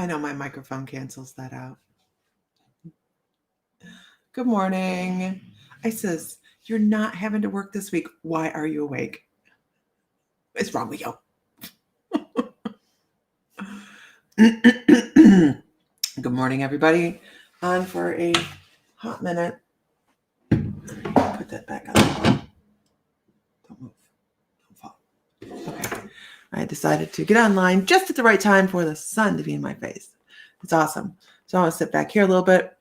I know my microphone cancels that out. Good morning. Isis, you're not having to work this week. Why are you awake? What's wrong with you? Good morning, everybody. On for a hot minute. Put that back on. Don't move. Don't fall. Okay. I decided to get online just at the right time for the sun to be in my face. It's awesome. So I'm going to sit back here a little bit.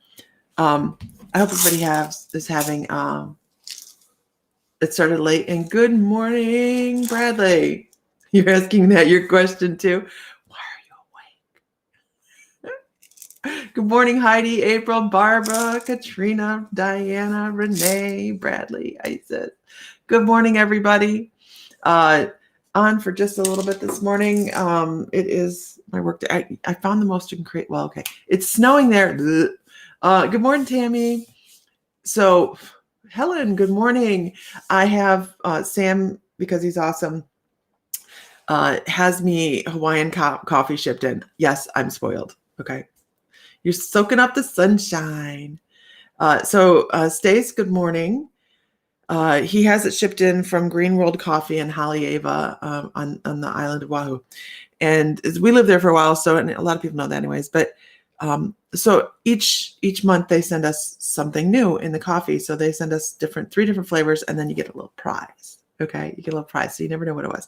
I hope everybody is having it started late. And good morning, Bradley. You're asking that your question too. Why are you awake? Good morning, Heidi, April, Barbara, Katrina, Diana, Renee, Bradley, Isis. Good morning, everybody. On for just a little bit this morning. It is my work day. I found the most incredible. Well, okay. It's snowing there. Good morning, Tammy. So, Helen, good morning. I have Sam, because he's awesome, has me Hawaiian coffee shipped in. Yes, I'm spoiled. Okay. You're soaking up the sunshine. So, Stace, good morning. He has it shipped in from Green World Coffee in Haleiwa on the island of Oahu. And we lived there for a while, so and a lot of people know that anyways. But so each month they send us something new in the coffee. So they send us three different flavors, and then you get a little prize. Okay, you get a little prize, so you never know what it was.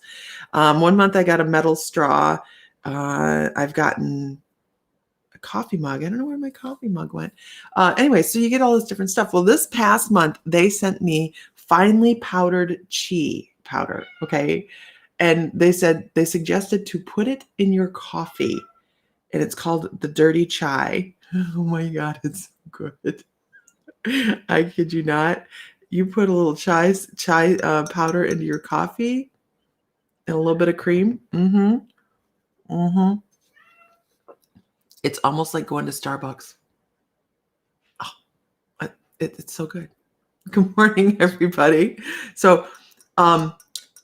One month I got a metal straw. I've gotten a coffee mug. I don't know where my coffee mug went. Anyway, so you get all this different stuff. Well, this past month they sent me finely powdered chi powder. Okay, and they suggested to put it in your coffee. And it's called the Dirty Chai. Oh my God, it's so good. I kid you not. You put a little chai powder into your coffee and a little bit of cream. It's almost like going to Starbucks. Oh, it's so good. Good morning, everybody. So,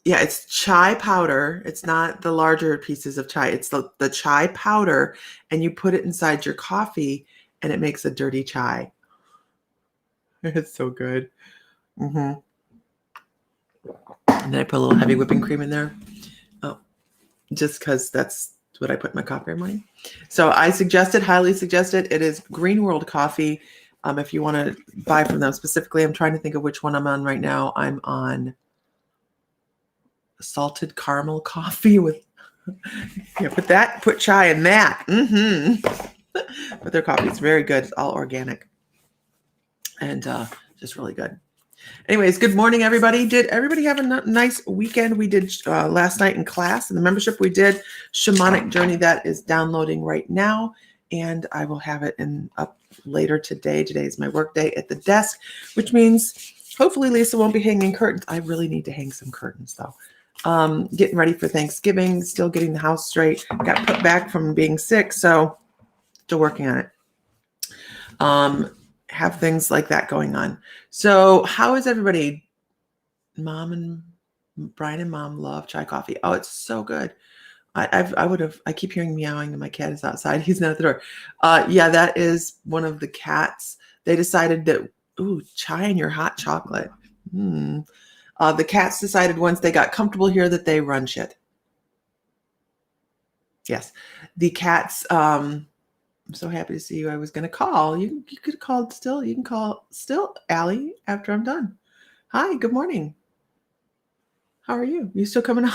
yeah, it's chai powder. It's not the larger pieces of chai. It's the chai powder, and you put it inside your coffee, and it makes a dirty chai. It's so good. And then I put a little heavy whipping cream in there. Oh, just because that's what I put in my coffee every morning. So I highly suggested. It is Green World Coffee. If you want to buy from them specifically, I'm trying to think of which one I'm on right now. I'm on salted caramel coffee with, put chai in that. But their coffee is very good. It's all organic and just really good. Anyways, good morning, everybody. Did everybody have a nice weekend? We did last night in class in the membership. We did Shamanic Journey. That is downloading right now, and I will have it up later today. Today is my work day at the desk, which means hopefully Lisa won't be hanging curtains. I really need to hang some curtains though. Getting ready for Thanksgiving, still getting the house straight. Got put back from being sick, so still working on it. Have things like that going on. So how is everybody? Brian and Mom love chai coffee. Oh, it's so good. I keep hearing meowing, and my cat is outside. He's not at the door. Yeah, that is one of the cats. They decided that, chai in your hot chocolate. The cats decided once they got comfortable here that they run shit. Yes, the cats. I'm so happy to see you. I was going to call. You could have called still. You can call still, Allie, after I'm done. Hi, good morning. How are you? You still coming up?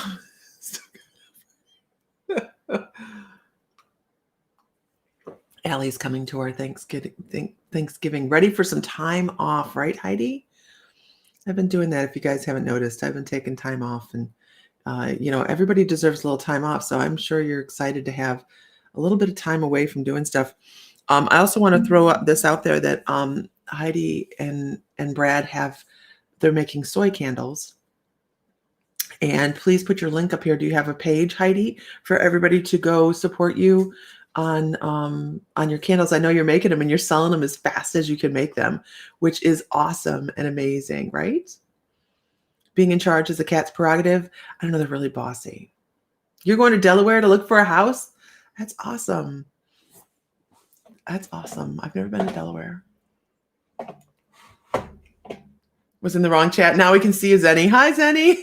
Allie's coming to our Thanksgiving. Ready for some time off, right, Heidi? I've been doing that. If you guys haven't noticed, I've been taking time off, and everybody deserves a little time off. So I'm sure you're excited to have a little bit of time away from doing stuff. I also want to throw this out there that Heidi and Brad they're making soy candles. And please put your link up here. Do you have a page, Heidi, for everybody to go support you on your candles? I know you're making them and you're selling them as fast as you can make them, which is awesome and amazing, right? Being in charge is a cat's prerogative. I don't know, they're really bossy. You're going to Delaware to look for a house? That's awesome. That's awesome. I've never been to Delaware. Was in the wrong chat. Now we can see you, Zenny. Hi, Zenny.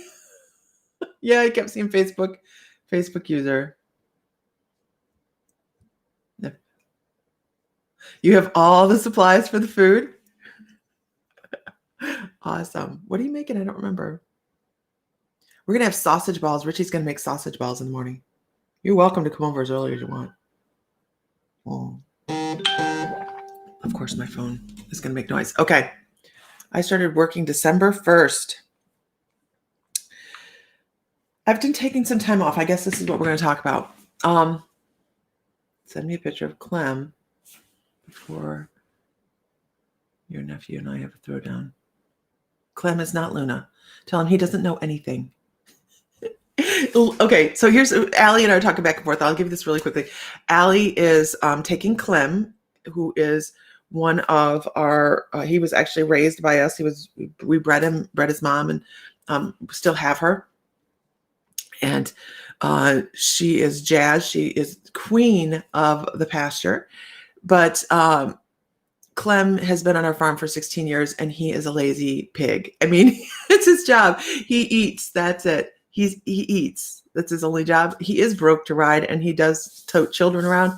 Yeah, I kept seeing Facebook user. Yep. You have all the supplies for the food? Awesome. What are you making? I don't remember. We're going to have sausage balls. Richie's going to make sausage balls in the morning. You're welcome to come over as early as you want. Oh. Of course, my phone is going to make noise. Okay. I started working December 1st. I've been taking some time off. I guess this is what we're going to talk about. Send me a picture of Clem before your nephew and I have a throwdown. Clem is not Luna. Tell him he doesn't know anything. Okay, so here's Allie and I are talking back and forth. I'll give you this really quickly. Allie is taking Clem, who is one of our. He was actually raised by us. We bred his mom, and still have her. And she is Jazz. She is queen of the pasture. But Clem has been on our farm for 16 years, and he is a lazy pig. I mean, it's his job. He eats. That's it. He eats. That's his only job. He is broke to ride, and he does tote children around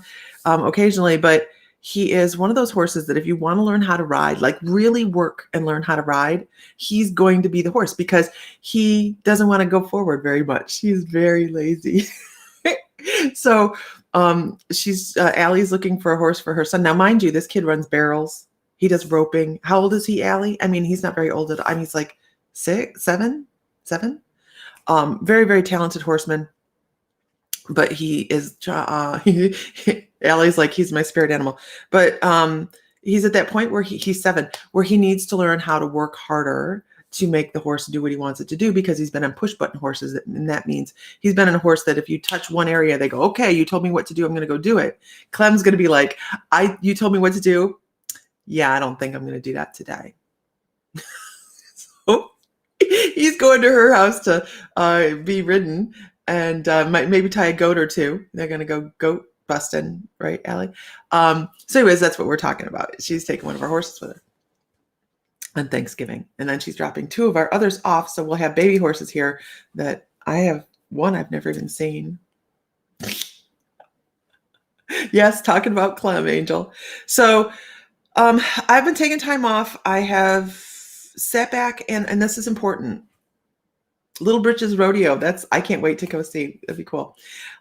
occasionally. But he is one of those horses that if you want to learn how to ride, like really work and learn how to ride, he's going to be the horse because he doesn't want to go forward very much. He's very lazy. So Allie's looking for a horse for her son. Now, mind you, this kid runs barrels. He does roping. How old is he, Allie? I mean, he's not very old. I mean, he's like 7. Very, very talented horseman. But he is, Allie's like, he's my spirit animal. But he's at that point where he's 7, where he needs to learn how to work harder to make the horse do what he wants it to do, because he's been on push button horses. And that means he's been on a horse that if you touch one area, they go, okay, you told me what to do. I'm going to go do it. Clem's going to be like, you told me what to do. Yeah, I don't think I'm going to do that today. So he's going to her house to be ridden and might maybe tie a goat or two. They're going to go goat busting, right, Allie? So anyways, that's what we're talking about. She's taking one of our horses with her on Thanksgiving. And then she's dropping 2 of our others off. So we'll have baby horses here that I have one I've never even seen. Yes, talking about Clem, Angel. So I've been taking time off. I have sat back and this is important. Little Britches Rodeo. I can't wait to go see. That'd be cool.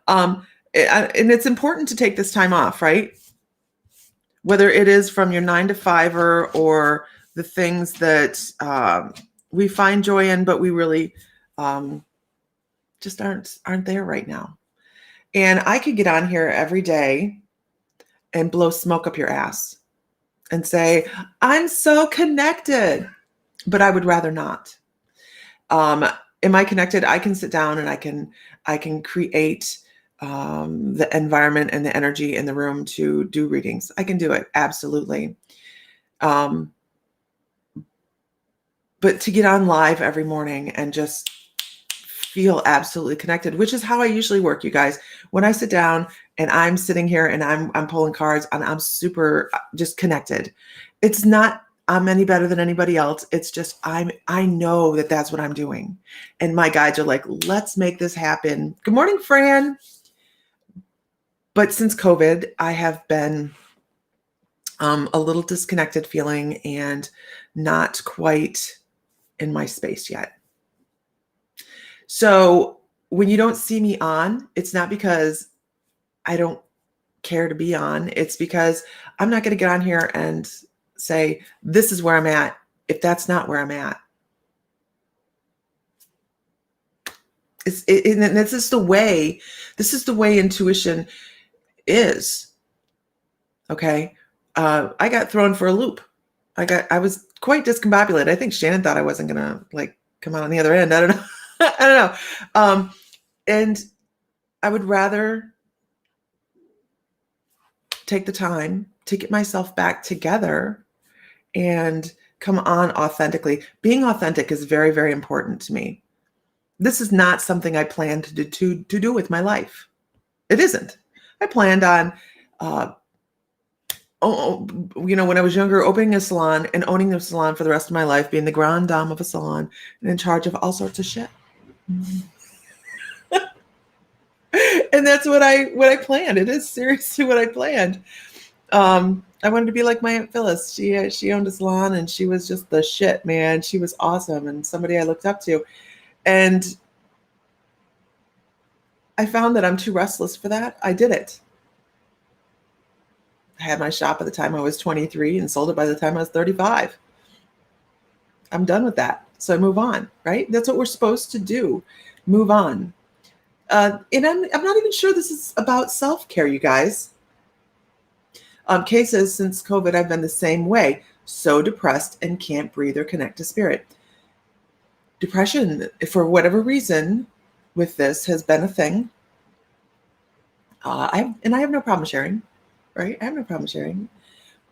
And it's important to take this time off, right? Whether it is from your 9 to 5er or the things that we find joy in, but we really just aren't there right now. And I could get on here every day and blow smoke up your ass and say, I'm so connected, but I would rather not. Am I connected? I can sit down and I can create the environment and the energy in the room to do readings. I can do it. Absolutely. But to get on live every morning and just feel absolutely connected, which is how I usually work, you guys. When I sit down and I'm sitting here and I'm pulling cards and I'm super just connected. It's not I'm any better than anybody else. It's just I know that that's what I'm doing. And my guides are like, let's make this happen. Good morning, Fran. But since COVID, I have been a little disconnected feeling and not quite in my space yet. So when you don't see me on, it's not because I don't care to be on. It's because I'm not going to get on here and say, this is where I'm at, if that's not where I'm at. And this is the way intuition is. Okay. I got thrown for a loop. I was quite discombobulated. I think Shannon thought I wasn't going to come out on the other end. I don't know. I don't know. And I would rather take the time to get myself back together and come on authentically. Being authentic is very, very important to me. This is not something I planned to do with my life. It isn't. I planned on when I was younger, opening a salon and owning the salon for the rest of my life, being the grande dame of a salon and in charge of all sorts of shit. And that's what I planned. It is seriously what I planned. I wanted to be like my Aunt Phyllis. She owned a salon and she was just the shit, man. She was awesome and somebody I looked up to. And I found that I'm too restless for that. I did it. I had my shop at the time I was 23 and sold it by the time I was 35. I'm done with that. So I move on, right? That's what we're supposed to do. Move on. And I'm not even sure this is about self-care, you guys. Kay says, since COVID, I've been the same way. So depressed and can't breathe or connect to spirit. Depression, for whatever reason, with this has been a thing. I have no problem sharing, right? I have no problem sharing.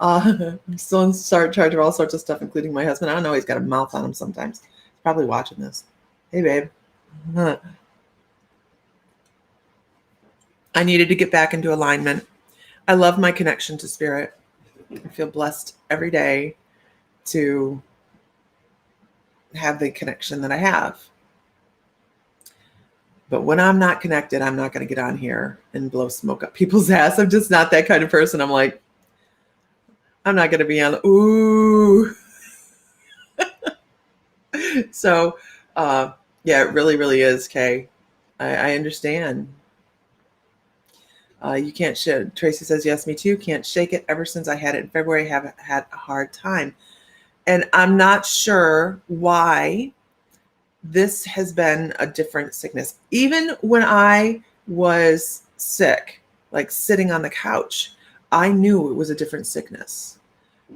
I'm still in charge of all sorts of stuff, including my husband. I don't know. He's got a mouth on him sometimes. He's probably watching this. Hey, babe. I needed to get back into alignment. I love my connection to spirit. I feel blessed every day to have the connection that I have. But when I'm not connected, I'm not going to get on here and blow smoke up people's ass. I'm just not that kind of person. I'm like, I'm not going to be on the, ooh. So, yeah, it really, really is, Kay. I understand. You can't shake. Tracy says, yes, me too. Can't shake it. Ever since I had it in February, I have had a hard time. And I'm not sure why this has been a different sickness. Even when I was sick, like sitting on the couch, I knew it was a different sickness.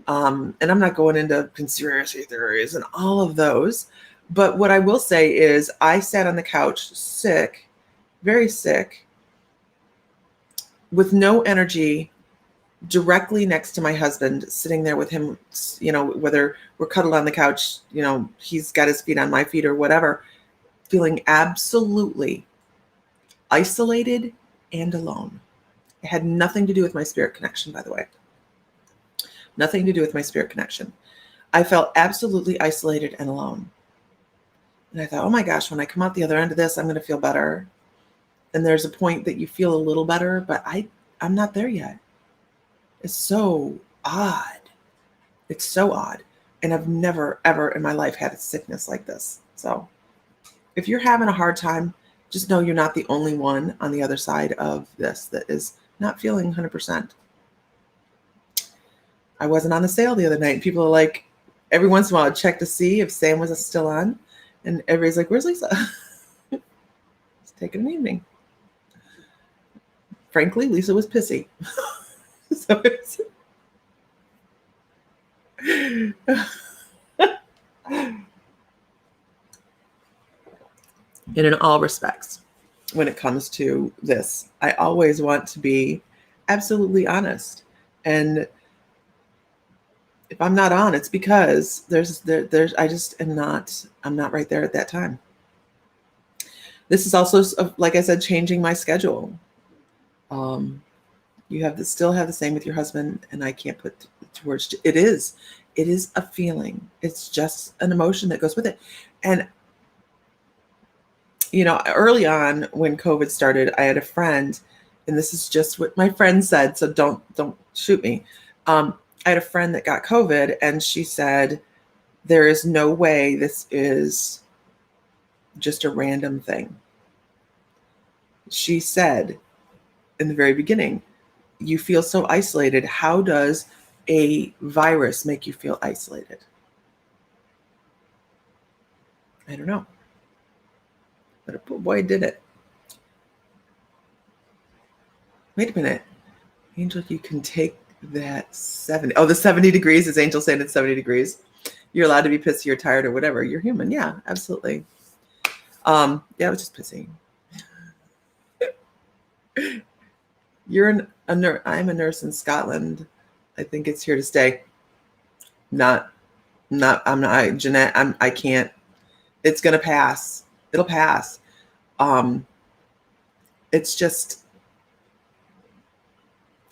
And I'm not going into conspiracy theories and all of those. But what I will say is I sat on the couch sick, very sick, with no energy, directly next to my husband, sitting there with him, whether we're cuddled on the couch, he's got his feet on my feet or whatever, feeling absolutely isolated and alone. It had nothing to do with my spirit connection, by the way. Nothing to do with my spirit connection. I felt absolutely isolated and alone. And I thought, oh my gosh, when I come out the other end of this, I'm going to feel better. And there's a point that you feel a little better, but I'm not there yet. It's so odd. It's so odd. And I've never, ever in my life had a sickness like this. So if you're having a hard time, just know you're not the only one on the other side of this that is not feeling 100%. I wasn't on the sale the other night. People are like, every once in a while, I'd check to see if Sam was still on. And everybody's like, where's Lisa? It's taking an evening. Frankly, Lisa was pissy. So it's and in all respects, when it comes to this, I always want to be absolutely honest. And if I'm not on, it's because I'm not right there at that time. This is also, like I said, changing my schedule. You still have the same with your husband, and I can't put towards it is a feeling. It's just an emotion that goes with it. And early on when COVID started, I had a friend, and this is just what my friend said, so don't shoot me. I had a friend that got COVID, and she said, there is no way this is just a random thing. She said in the very beginning, you feel so isolated. How does a virus make you feel isolated? I don't know. But boy, did it. Wait a minute. Angel, you can take that 70. Oh, the 70 degrees is Angel saying it's 70 degrees. You're allowed to be pissy or tired or whatever. You're human. Yeah, absolutely. Yeah, I was just pissy. You're a nurse. I'm a nurse in Scotland. I think it's here to stay. I'm not, Jeanette, I can't, it's going to pass. It'll pass. It's just,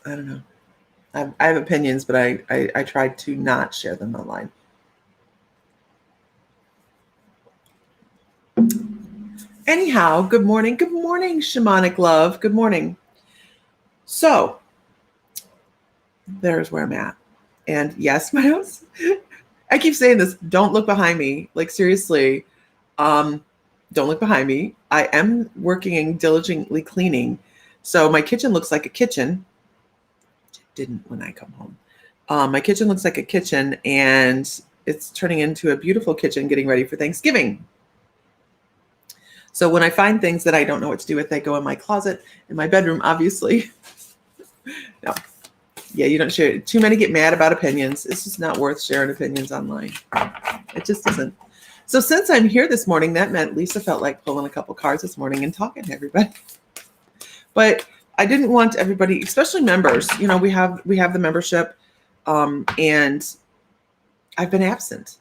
I don't know. I have opinions, but I try to not share them online. Anyhow, good morning. Good morning, shamanic love. Good morning. So there's where I'm at. And yes, my house, I keep saying this, don't look behind me. Like seriously, don't look behind me. I am working and diligently cleaning. So my kitchen looks like a kitchen. It didn't when I come home. My kitchen looks like a kitchen, and it's turning into a beautiful kitchen getting ready for Thanksgiving. So when I find things that I don't know what to do with, they go in my closet, in my bedroom, obviously. No. Yeah, you don't share. Too many get mad about opinions. It's just not worth sharing opinions online. It just isn't. So since I'm here this morning, that meant Lisa felt like pulling a couple cards this morning and talking to everybody. But I didn't want everybody, especially members. You know, we have the membership, and I've been absent.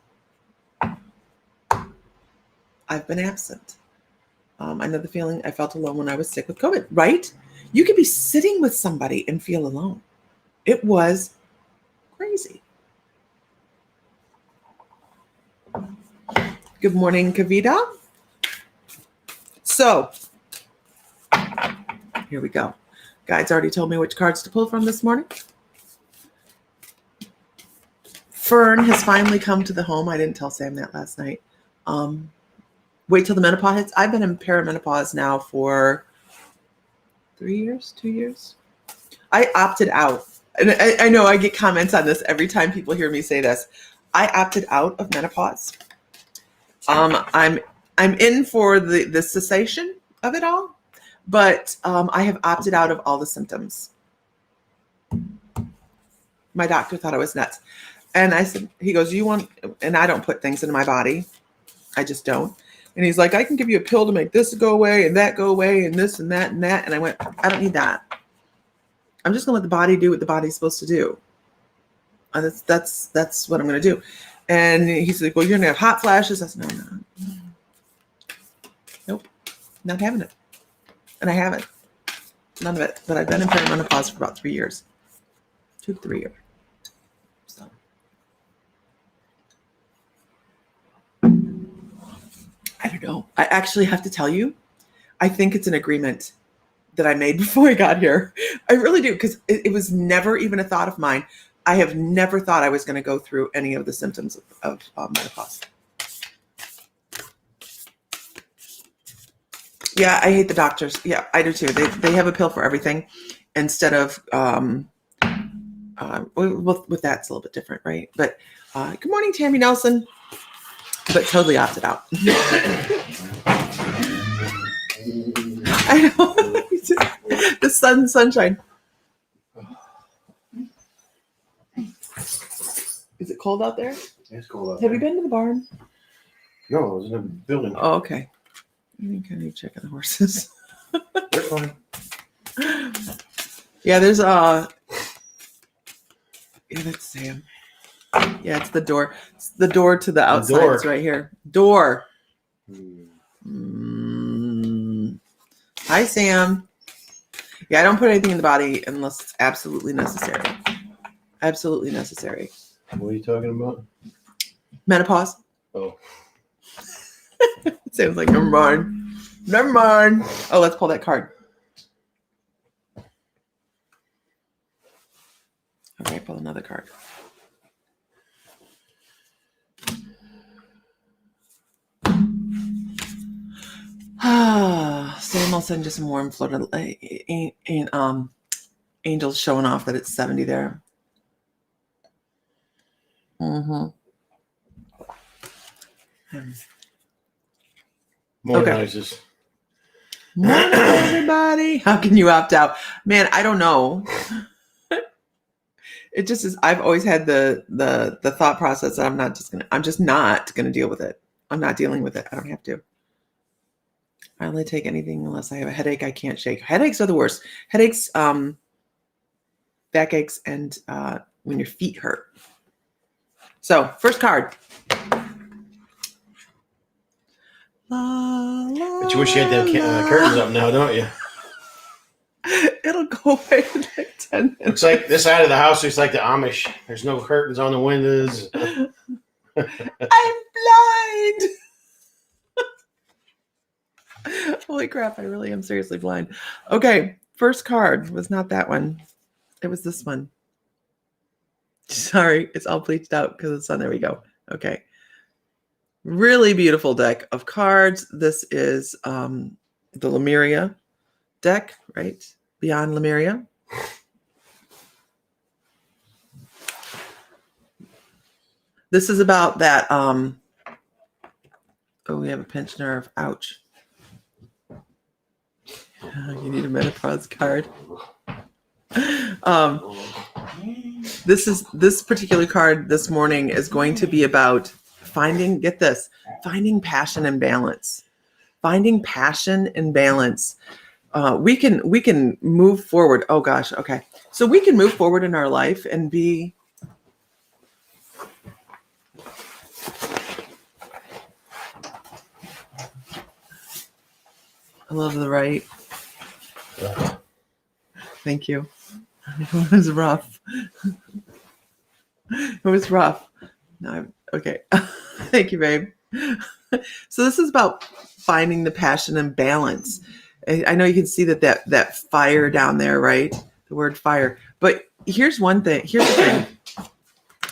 I know the feeling. I felt alone when I was sick with COVID, right? You could be sitting with somebody and feel alone. It was crazy. Good morning, Kavita. So here we go. Guides already told me which cards to pull from this morning. Fern has finally come to the home. I didn't tell Sam that last night. Wait till the menopause hits. I've been in perimenopause now for 2 years. I opted out. And I know I get comments on this every time people hear me say this. I opted out of menopause. I'm in for the cessation of it all, but I have opted out of all the symptoms. My doctor thought I was nuts. And I said, he goes, you want, and I don't put things into my body. I just don't. And he's like, I can give you a pill to make this go away and that go away and this and that and that. And I went, I don't need that. I'm just gonna let the body do what the body's supposed to do. And that's what I'm gonna do. And he's like, well, you're gonna have hot flashes. I said, no. Nope, not having it. And I haven't. None of it. But I've been in perimenopause for about 3 years. 2 to 3 years. So I don't know. I actually have to tell you, I think it's an agreement that I made before I got here. I really do, because it was never even a thought of mine. I have never thought I was going to go through any of the symptoms of menopause. Yeah, I hate the doctors. Yeah, I do too. They have a pill for everything instead of, with that, it's a little bit different, right? But good morning, Tammy Nelson. But totally opted out. I know. The sunshine. Is it cold out there? It's cold out Have there. you been to the barn? No, I was in the building. Oh, okay. I think I need to check on the horses. They're fine. Yeah, there's yeah, that's Sam. Yeah, it's the door. It's the door to the outside. door. It's right here. Door. Hi, Sam. Yeah, I don't put anything in the body unless it's absolutely necessary. Absolutely necessary. What are you talking about? Menopause. Oh. Sam's like, never mind. Never mind. Oh, let's pull that card. All right, pull another card. Sam will send you some warm Florida angels showing off that it's 70 there. Mm-hmm. Morning, Okay. Isis. Morning, everybody. How can you opt out? Man, I don't know. It just is. I've always had the thought process that I'm just not gonna deal with it. I'm not dealing with it. I don't have to. I only take anything unless I have a headache I can't shake. Headaches are the worst. Headaches, backaches, and when your feet hurt. So, first card. La, la, But you wish you had them curtains up now, don't you? It'll go go away in like 10 minutes. Looks like this side of the house looks like the Amish. There's no curtains on the windows. I'm blind. Holy crap, I really am seriously blind. Okay, first card was not that one. It was this one. Sorry, it's all bleached out because of the sun. There we go. Okay. Really beautiful deck of cards. This is the Lemuria deck, right? Beyond Lemuria. This is about that. Oh, we have a pinched nerve. Ouch. You need a menopause card. This particular card this morning is going to be about finding, get this, finding passion and balance. Finding passion and balance. We can move forward. Oh gosh, okay. So we can move forward in our life and be a little to the right. Thank you. It was rough. It was rough. No, okay. Thank you, babe. So this is about finding the passion and balance. I know you can see that fire down there, right? The word fire. But here's one thing. Here's the thing.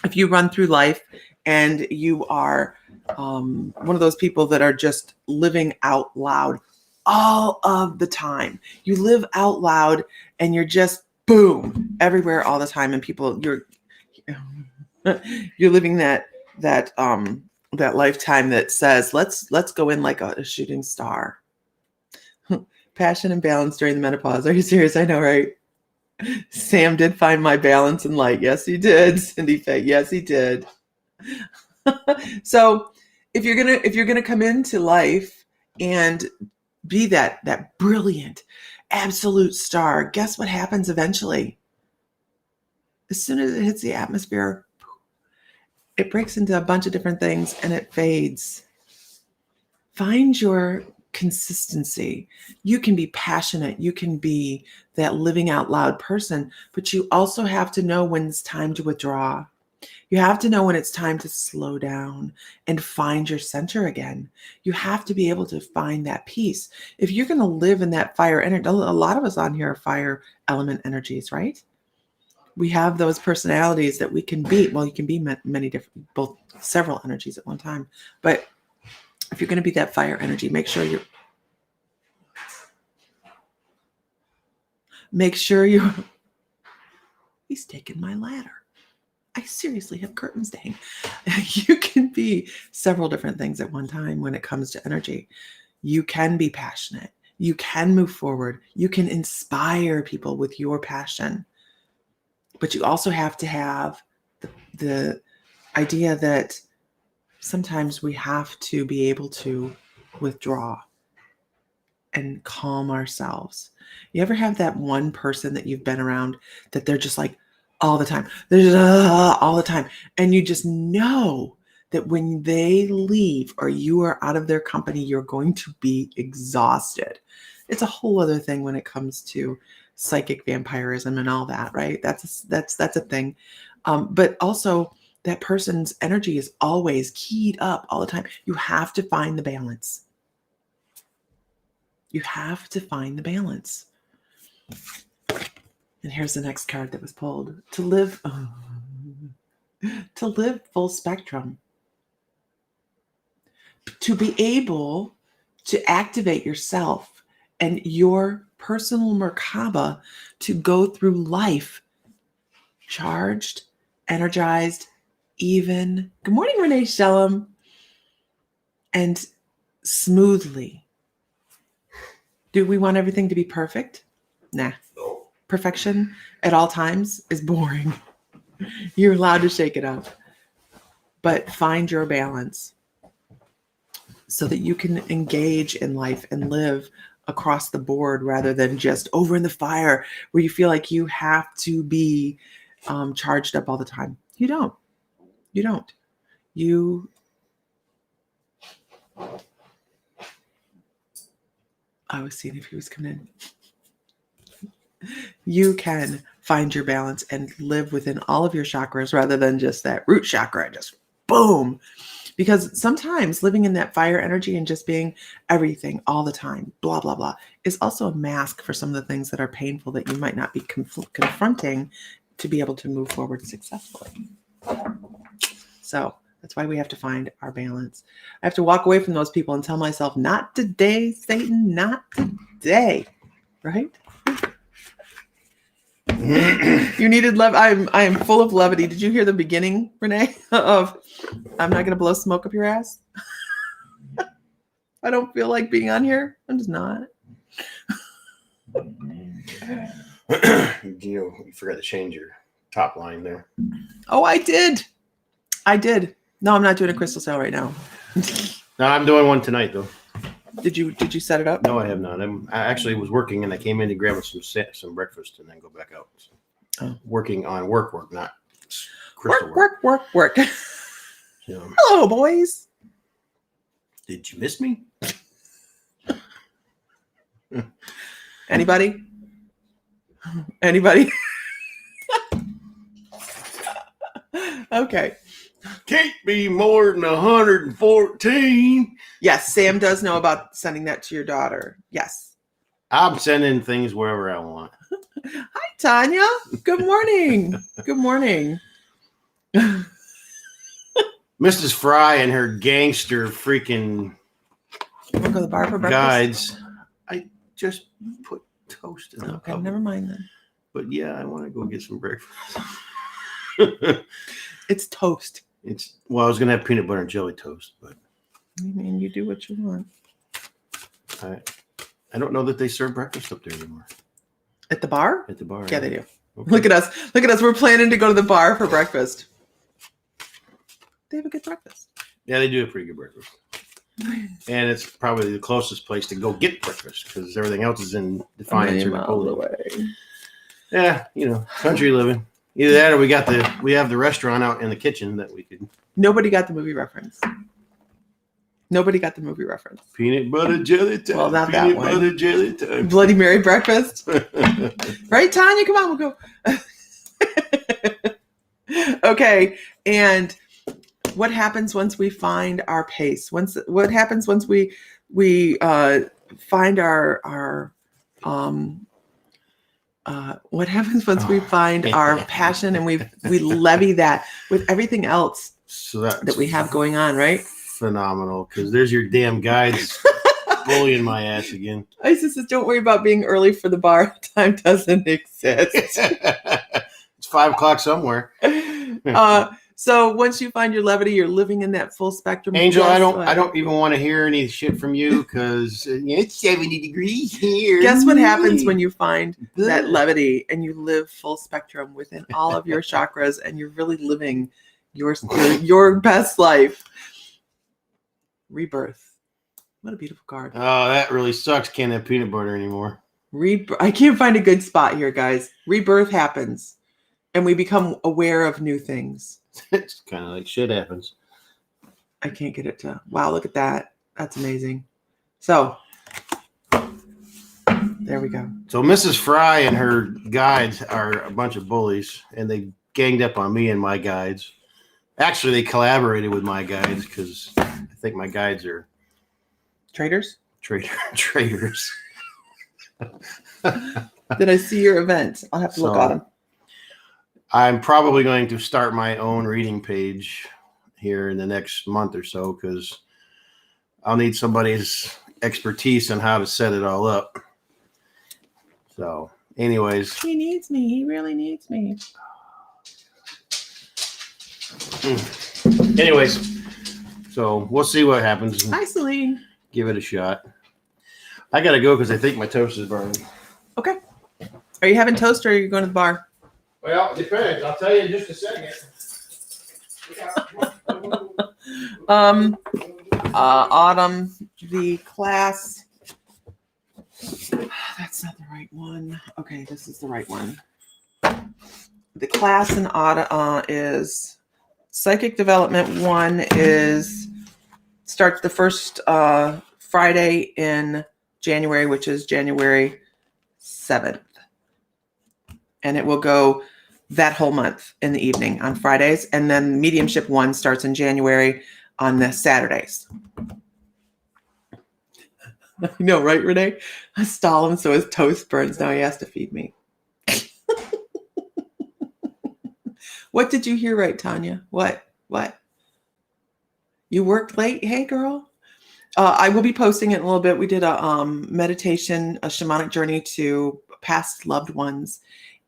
If you run through life and you are one of those people that are just living out loud all of the time, you live out loud and you're just boom everywhere all the time, and people you're living that lifetime that says let's go in like a shooting star. Passion and balance during the menopause. Are you serious? I know, right? Sam did find my balance and light. Yes, he did. Cindy Faye. Yes, he did. So if you're gonna come into life and be that brilliant, absolute star, guess what happens eventually? As soon as it hits the atmosphere, it breaks into a bunch of different things and it fades. Find your consistency. You can be passionate. You can be that living out loud person, but you also have to know when it's time to withdraw. You have to know when it's time to slow down and find your center again. You have to be able to find that peace. If you're going to live in that fire energy, a lot of us on here are fire element energies, right? We have those personalities that we can be. Well, you can be many different, several energies at one time. But if you're going to be that fire energy, make sure you're he's taking my ladder. I seriously have curtains to hang. You can be several different things at one time when it comes to energy. You can be passionate. You can move forward. You can inspire people with your passion. But you also have to have the idea that sometimes we have to be able to withdraw and calm ourselves. You ever have that one person that you've been around that they're just like all the time, they're just all the time, and you just know that when they leave or you are out of their company, you're going to be exhausted. It's a whole other thing when it comes to psychic vampirism and all that, right? That's a thing. But also that person's energy is always keyed up all the time. You have to find the balance. You have to find the balance. And here's the next card that was pulled. To live full spectrum. To be able to activate yourself and your personal Merkaba to go through life charged, energized, even. Good morning, Renee Shellum. And smoothly. Do we want everything to be perfect? Nah. Perfection at all times is boring. You're allowed to shake it up. But find your balance so that you can engage in life and live across the board rather than just over in the fire where you feel like you have to be charged up all the time. You don't. You don't. I was seeing if he was coming in. You can find your balance and live within all of your chakras rather than just that root chakra, just boom. Because sometimes living in that fire energy and just being everything all the time, blah, blah, blah, is also a mask for some of the things that are painful that you might not be confronting to be able to move forward successfully. So that's why we have to find our balance. I have to walk away from those people and tell myself, not today, Satan, not today. Right? You needed love. I am full of levity. Did you hear the beginning, Renee, of I'm not going to blow smoke up your ass? I don't feel like being on here. I'm just not. You forgot to change your top line there. Oh, I did. No, I'm not doing a crystal sale right now. No, I'm doing one tonight though. Did you set it up? No, I have not. I actually was working and I came in to grab some breakfast and then go back out. So working on work, not crystal work. So, Hello, boys. did you miss me? Anybody? Okay. Can't be more than 114. Yes, Sam does know about sending that to your daughter. Yes. I'm sending things wherever I want. Hi, Tanya. Good morning. Good morning. Mrs. Fry and her gangster freaking Want to go to the bar for breakfast? guides. I just put toast in the Okay, oven. never mind then. But yeah, I want to go get some breakfast. It's toast. I was gonna have peanut butter and jelly toast, but I mean, you do what you want. I don't know that they serve breakfast up there anymore. At the bar? At the bar. Yeah, they do. Okay. Look at us. We're planning to go to the bar for breakfast. They have a good breakfast. Yeah, they do a pretty good breakfast. And it's probably the closest place to go get breakfast because everything else is in Defiance or Napoleon. Away. Yeah, country living. Either that or we have the restaurant out in the kitchen that we could. Nobody got the movie reference. Peanut butter jelly time. Well, not that Peanut one. butter jelly time. Bloody Mary breakfast. Right, Tanya? Come on, we'll go. Okay, and what happens once we find our pace? What happens once we find our what happens once we find our passion and we levy that with everything else that we have going on, right? Phenomenal, because there's your damn guides bullying my ass again. Isis says, don't worry about being early for the bar. Time doesn't exist. It's 5:00 somewhere. So once you find your levity, you're living in that full spectrum. Angel, I don't even want to hear any shit from you because it's 70 degrees here. Guess what happens when you find that levity and you live full spectrum within all of your chakras and you're really living your best life? Rebirth. What a beautiful card. Oh, that really sucks. Can't have peanut butter anymore. I can't find a good spot here, guys. Rebirth happens and we become aware of new things. It's kind of like shit happens. I can't get it to. Wow, look at that. That's amazing. So, there we go. So Mrs. Fry and her guides are a bunch of bullies, and they ganged up on me and my guides. Actually, they collaborated with my guides because I think my guides are Traitors? Traitors. Did I see your event? I'll have to look at them. I'm probably going to start my own reading page here in the next month or so because I'll need somebody's expertise on how to set it all up. So, anyways. He needs me. He really needs me. Anyways, so we'll see what happens. Hi, Celine. Give it a shot. I got to go because I think my toast is burning. Okay. Are you having toast or are you going to the bar? Well, it depends. I'll tell you in just a second. Autumn, the class. That's not the right one. Okay, this is the right one. The class in Autumn is Psychic Development 1 starts the first Friday in January, which is January 7th. and it will go that whole month in the evening on Fridays. And then Mediumship 1 starts in January on the Saturdays. I know, right, Renee? I stall him so his toast burns. Now he has to feed me. What did you hear right, Tanya? What? You worked late? Hey, girl. I will be posting it in a little bit. We did a meditation, a shamanic journey to past loved ones.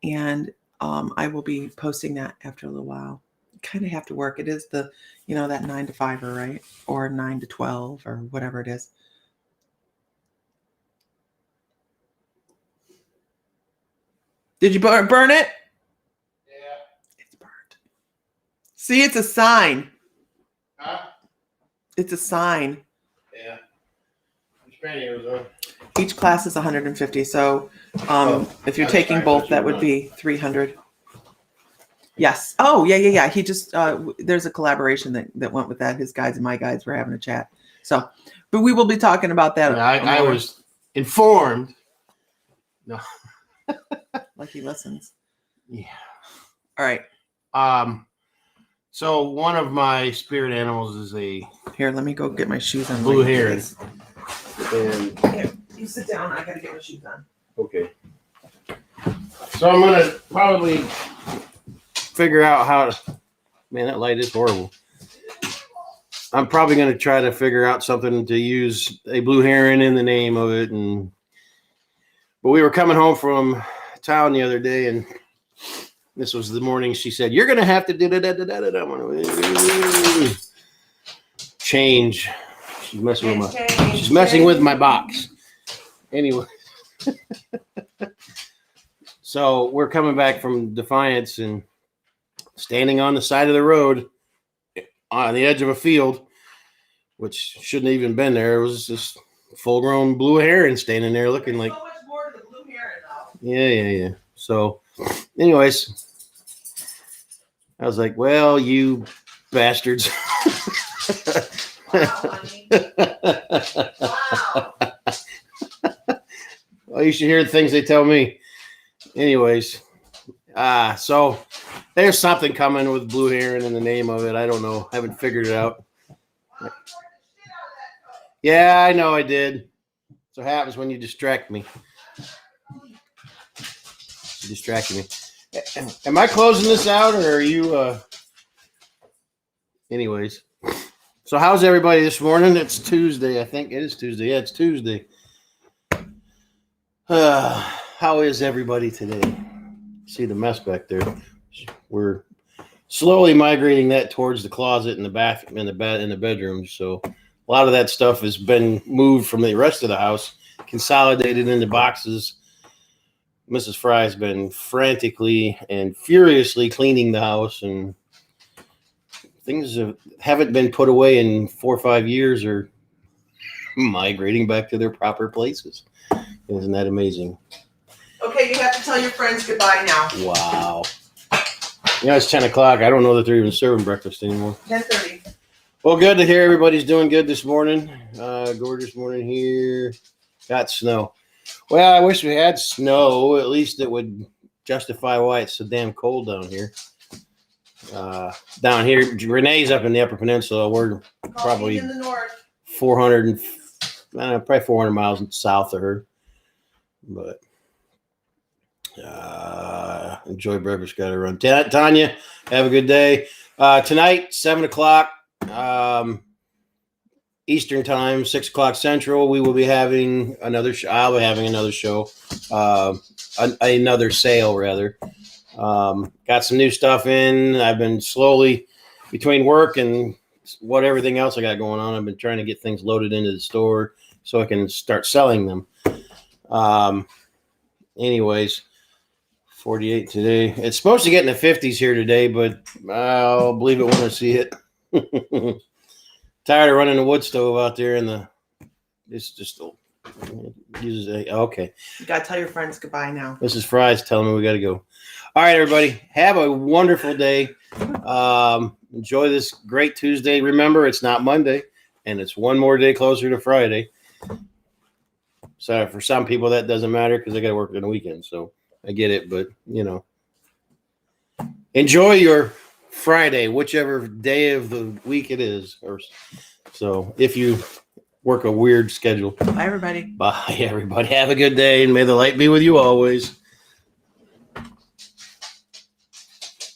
And I will be posting that after a little while. Kind of have to work. It is the, that 9 to 5, right? Or 9 to 12 or whatever it is. Did you burn it? Yeah. It's burnt. See, it's a sign. Huh? It's a sign. Yeah. Which penny was on? Each class is 150. So if you're taking both, that would be 300. Yes. Oh, yeah. He just, there's a collaboration that went with that. His guides and my guides were having a chat. So, but we will be talking about that. Yeah, I was informed. No. Like he listens. Yeah. All right. So one of my spirit animals is a Here, let me go get my shoes on. blue heron. And Here, you sit down. I gotta get my shoes on. okay. So I'm gonna probably figure out how to. Man, that light is horrible. I'm probably gonna try to figure out something to use a blue heron in the name of it. But we were coming home from town the other day, and this was the morning she said, "You're gonna have to do that." I'm gonna change. She's messing with my box. Anyway. So we're coming back from Defiance and standing on the side of the road on the edge of a field, which shouldn't have even been there. It was just full-grown blue heron standing there looking like. So much more to the blue heron now. Yeah. So, anyways, I was like, "Well, you bastards." Wow, honey. Wow. Well, you should hear the things they tell me. Anyways, so there's something coming with blue heron in the name of it. I don't know. I haven't figured it out. Yeah, I know I did. That's what happens when you distract me. You distracted me. Am I closing this out, or are you? Anyways, so how's everybody this morning? It's Tuesday. I think it is Tuesday. Yeah, it's Tuesday. How is everybody today? See the mess back there. We're slowly migrating that towards the closet and the bathroom and in the bedroom. So a lot of that stuff has been moved from the rest of the house, consolidated into boxes. Mrs. Fry's been frantically and furiously cleaning the house, and things haven't been put away in 4 or 5 years or migrating back to their proper places. Isn't that amazing? Okay, you have to tell your friends goodbye now. Wow. It's 10 o'clock. I don't know that they're even serving breakfast anymore. 10:30. Well, good to hear everybody's doing good this morning. Gorgeous morning here. Got snow. Well, I wish we had snow. At least it would justify why it's so damn cold down here. Down here, Renee's up in the Upper Peninsula. We're probably in the north. 400 miles south of her. But enjoy breakfast. Got to run. Tanya, have a good day. Tonight, 7 o'clock Eastern time, 6 o'clock Central. We will be having another. I'll be having another show, another sale rather. Got some new stuff in. I've been slowly between work and everything else I got going on. I've been trying to get things loaded into the store so I can start selling them. Anyways, 48 today. It's supposed to get in the 50s here today, but I'll believe it when I see it. Tired of running the wood stove out there it's just uses okay. You gotta tell your friends goodbye now. Mrs. Fry's telling me we gotta go. All right, everybody, have a wonderful day. Enjoy this great Tuesday. Remember, it's not Monday, and it's one more day closer to Friday. So for some people that doesn't matter because they got to work on the weekend. So I get it, but enjoy your Friday, whichever day of the week it is. Or so if you work a weird schedule. Bye, everybody. Bye, everybody. Have a good day, and may the light be with you always.